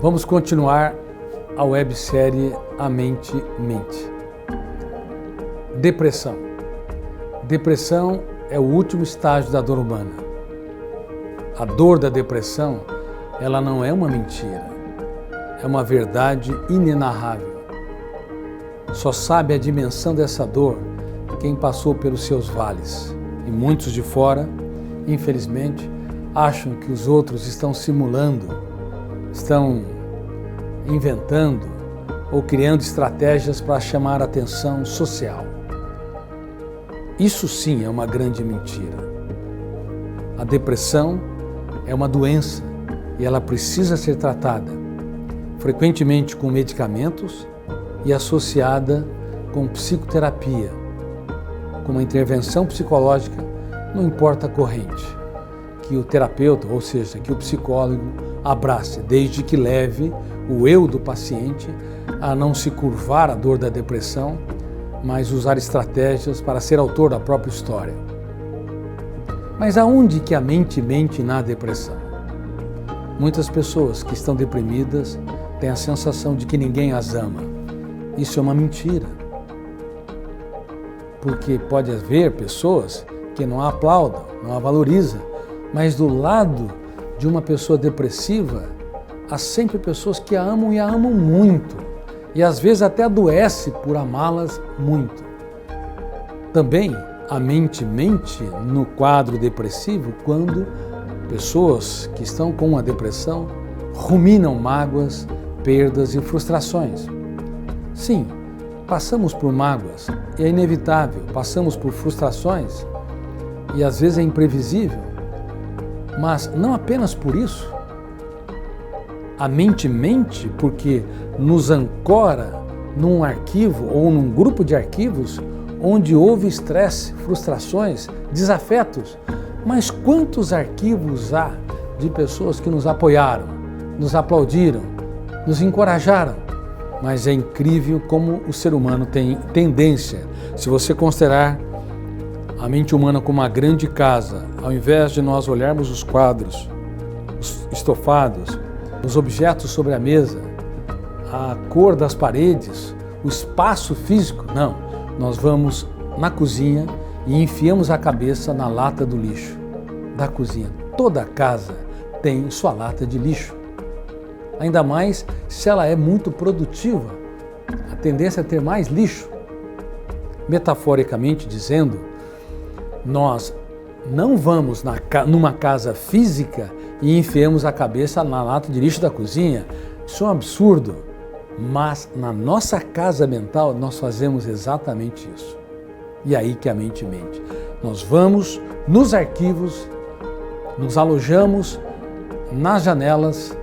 Vamos continuar a websérie A Mente Mente. Depressão. Depressão é o último estágio da dor humana. A dor da depressão, ela não é uma mentira, é uma verdade inenarrável. Só sabe a dimensão dessa dor quem passou pelos seus vales. E muitos de fora, infelizmente, acham que os outros estão simulando, estão inventando ou criando estratégias para chamar a atenção social. Isso sim é uma grande mentira. A depressão é uma doença e ela precisa ser tratada, frequentemente com medicamentos e associada com psicoterapia, com uma intervenção psicológica, não importa a corrente, que o terapeuta, ou seja, que o psicólogo abrace, desde que leve o eu do paciente a não se curvar à dor da depressão, mas usar estratégias para ser autor da própria história. Mas aonde que a mente mente na depressão? Muitas pessoas que estão deprimidas têm a sensação de que ninguém as ama. Isso é uma mentira. Porque pode haver pessoas que não a aplaudam, não a valorizam, mas do lado de uma pessoa depressiva, há sempre pessoas que a amam e a amam muito. E às vezes até adoece por amá-las muito. Também a mente mente no quadro depressivo quando pessoas que estão com uma depressão ruminam mágoas, perdas e frustrações. Sim, passamos por mágoas, é inevitável, passamos por frustrações e às vezes é imprevisível, mas não apenas por isso. A mente mente porque nos ancora num arquivo ou num grupo de arquivos onde houve estresse, frustrações, desafetos. Mas quantos arquivos há de pessoas que nos apoiaram, nos aplaudiram, nos encorajaram? Mas é incrível como o ser humano tem tendência, se você considerar a mente humana como uma grande casa, ao invés de nós olharmos os quadros, os estofados, os objetos sobre a mesa, a cor das paredes, o espaço físico, não. Nós vamos na cozinha e enfiamos a cabeça na lata do lixo da cozinha. Toda casa tem sua lata de lixo. Ainda mais se ela é muito produtiva. A tendência é ter mais lixo. Metaforicamente dizendo, nós não vamos numa casa física e enfiamos a cabeça na lata de lixo da cozinha. Isso é um absurdo. Mas na nossa casa mental nós fazemos exatamente isso. E aí que a mente mente. Nós vamos nos arquivos, nos alojamos nas janelas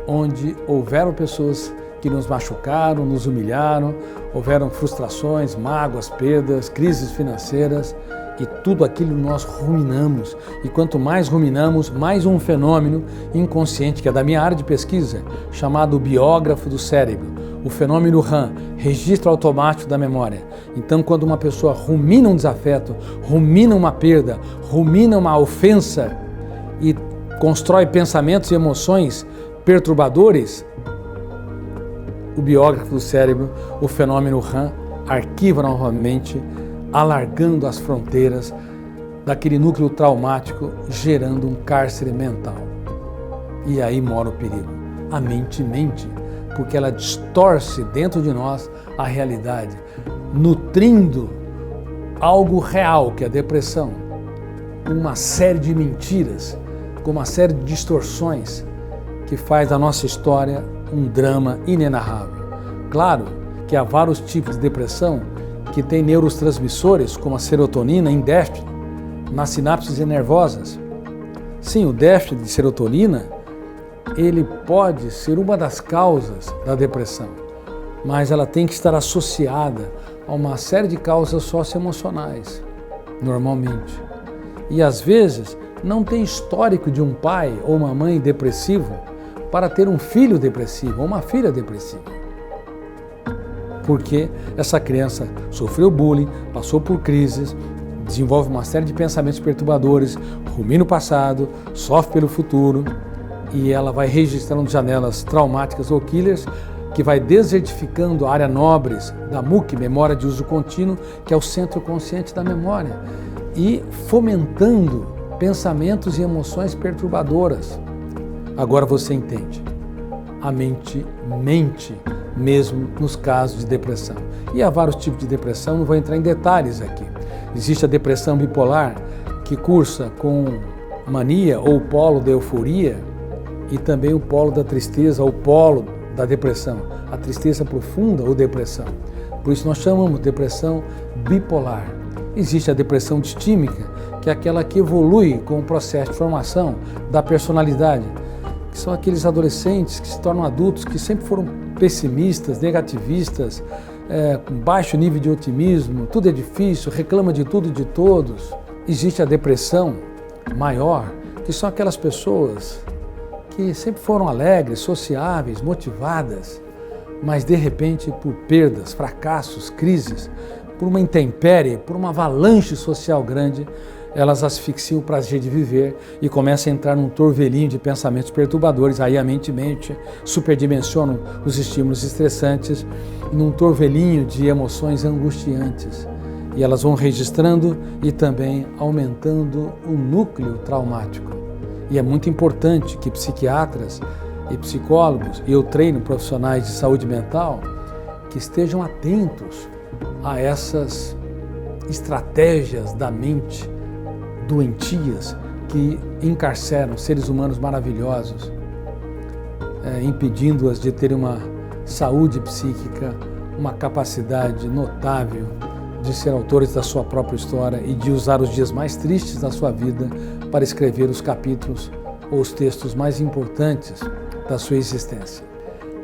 onde houveram pessoas que nos machucaram, nos humilharam, houveram frustrações, mágoas, perdas, crises financeiras. E tudo aquilo nós ruminamos. E quanto mais ruminamos, mais um fenômeno inconsciente, que é da minha área de pesquisa, chamado biógrafo do cérebro, o fenômeno RAM, registro automático da memória. Então, quando uma pessoa rumina um desafeto, rumina uma perda, rumina uma ofensa e constrói pensamentos e emoções perturbadores, o biógrafo do cérebro, o fenômeno RAM, arquiva novamente, alargando as fronteiras daquele núcleo traumático, gerando um cárcere mental. E aí mora o perigo. A mente mente, porque ela distorce dentro de nós a realidade, nutrindo algo real, que é a depressão, com uma série de mentiras, com uma série de distorções, que faz da nossa história um drama inenarrável. Claro que há vários tipos de depressão que tem neurotransmissores, como a serotonina, em déficit nas sinapses nervosas. Sim, o déficit de serotonina, ele pode ser uma das causas da depressão, mas ela tem que estar associada a uma série de causas socioemocionais, normalmente. E às vezes não tem histórico de um pai ou uma mãe depressivo para ter um filho depressivo ou uma filha depressiva. Porque essa criança sofreu bullying, passou por crises, desenvolve uma série de pensamentos perturbadores, rumina o passado, sofre pelo futuro e ela vai registrando janelas traumáticas ou killers, que vai desertificando a área nobres da MUC, memória de uso contínuo, que é o centro consciente da memória, e fomentando pensamentos e emoções perturbadoras. Agora você entende. A mente mente mesmo nos casos de depressão. E há vários tipos de depressão, não vou entrar em detalhes aqui. Existe a depressão bipolar, que cursa com mania ou polo da euforia, e também o polo da tristeza ou polo da depressão, a tristeza profunda ou depressão. Por isso nós chamamos de depressão bipolar. Existe a depressão distímica, que é aquela que evolui com o processo de formação da personalidade, que são aqueles adolescentes que se tornam adultos, que sempre foram pessimistas, negativistas, com baixo nível de otimismo, tudo é difícil, reclama de tudo e de todos. Existe a depressão maior, que são aquelas pessoas que sempre foram alegres, sociáveis, motivadas, mas de repente por perdas, fracassos, crises, por uma intempérie, por uma avalanche social grande, elas asfixiam o prazer de viver e começam a entrar num torvelinho de pensamentos perturbadores. Aí a mente superdimensiona os estímulos estressantes, num torvelinho de emoções angustiantes. E elas vão registrando e também aumentando o núcleo traumático. E é muito importante que psiquiatras e psicólogos, e eu treino profissionais de saúde mental, que estejam atentos a essas estratégias da mente doentias que encarceram seres humanos maravilhosos, impedindo-as de terem uma saúde psíquica, uma capacidade notável de ser autores da sua própria história e de usar os dias mais tristes da sua vida para escrever os capítulos ou os textos mais importantes da sua existência.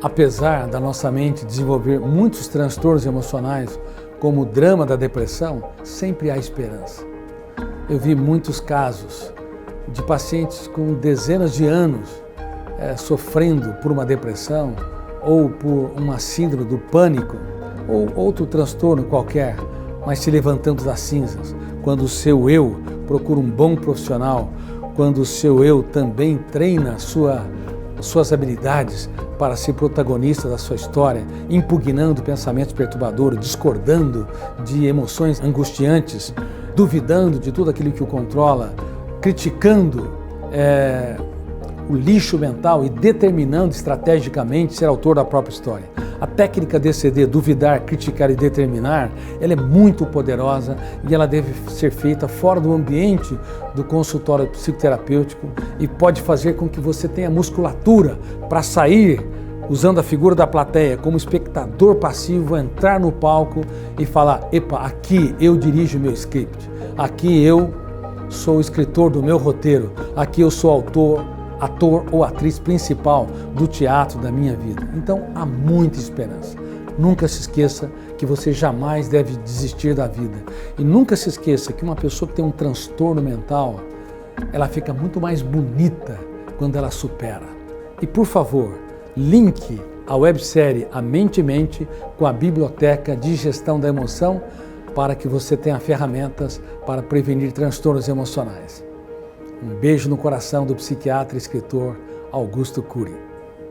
Apesar da nossa mente desenvolver muitos transtornos emocionais, como o drama da depressão, sempre há esperança. Eu vi muitos casos de pacientes com dezenas de anos sofrendo por uma depressão ou por uma síndrome do pânico ou outro transtorno qualquer, mas se levantando das cinzas, quando o seu eu procura um bom profissional, quando o seu eu também treina suas habilidades para ser protagonista da sua história, impugnando pensamentos perturbadores, discordando de emoções angustiantes, duvidando de tudo aquilo que o controla, criticando o lixo mental e determinando estrategicamente ser autor da própria história. A técnica DCD, duvidar, criticar e determinar, ela é muito poderosa e ela deve ser feita fora do ambiente do consultório psicoterapêutico e pode fazer com que você tenha musculatura para sair usando a figura da plateia como espectador passivo, entrar no palco e falar: epa, aqui eu dirijo o meu script, aqui eu sou o escritor do meu roteiro, aqui eu sou ator ou atriz principal do teatro da minha vida. Então há muita esperança. Nunca se esqueça que você jamais deve desistir da vida. E nunca se esqueça que uma pessoa que tem um transtorno mental, ela fica muito mais bonita quando ela supera. E por favor, linke a websérie A Mente Mente com a Biblioteca de Gestão da Emoção para que você tenha ferramentas para prevenir transtornos emocionais. Um beijo no coração do psiquiatra e escritor Augusto Cury.